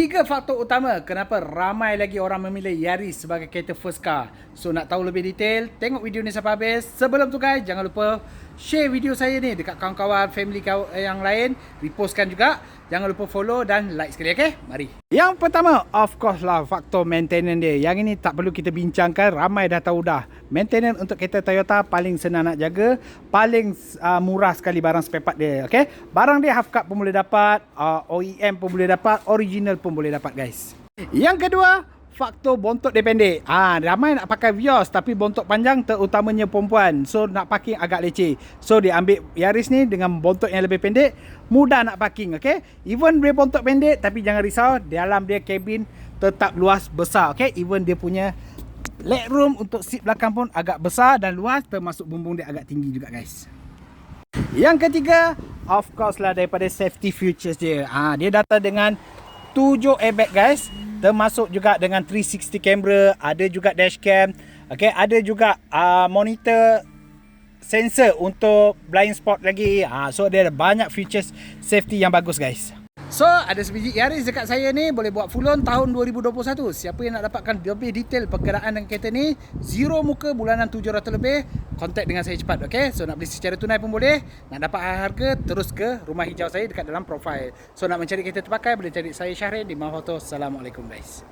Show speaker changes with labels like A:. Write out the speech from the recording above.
A: Tiga faktor utama kenapa ramai lagi orang memilih Yaris sebagai kereta first car. So nak tahu lebih detail, tengok video ni sampai habis. Sebelum tu guys, jangan lupa share video saya ni dekat kawan-kawan, family yang lain. Repostkan juga. Jangan lupa follow dan like sekali, okay? Mari. Yang pertama, of course lah, faktor maintenance dia. Yang ini tak perlu kita bincangkan, ramai dah tahu dah. Maintenance untuk kereta Toyota paling senang nak jaga, paling murah sekali barang spare part dia, okay? Barang dia half cut pun boleh dapat, OEM pun boleh dapat, original pun boleh dapat guys. Yang kedua, faktor bontot dia pendek. Ramai nak pakai Vios tapi bontot panjang, terutamanya perempuan. So nak parking agak leceh. So dia ambil Yaris ni dengan bontot yang lebih pendek, mudah nak parking, okay? Even dia bontot pendek tapi jangan risau, dalam dia kabin tetap luas besar, okay? Even dia punya legroom untuk seat belakang pun agak besar dan luas, termasuk bumbung dia agak tinggi juga guys. Yang ketiga, of course lah, daripada safety features dia. Dia datang dengan 7 airbag guys, termasuk juga dengan 360 camera, ada juga dashcam, okay, ada juga monitor sensor untuk blind spot lagi. So dia ada banyak features safety yang bagus guys. So ada sebiji Yaris dekat saya ni, boleh buat full on tahun 2021. Siapa yang nak dapatkan lebih detail perkiraan dengan kereta ni, zero muka bulanan 700 lebih, kontak dengan saya cepat, okay? So nak beli secara tunai pun boleh. Nak dapat harga, terus ke rumah hijau saya dekat dalam profile. So nak mencari kereta terpakai, boleh cari saya Syahrin di Mahoto. Assalamualaikum guys.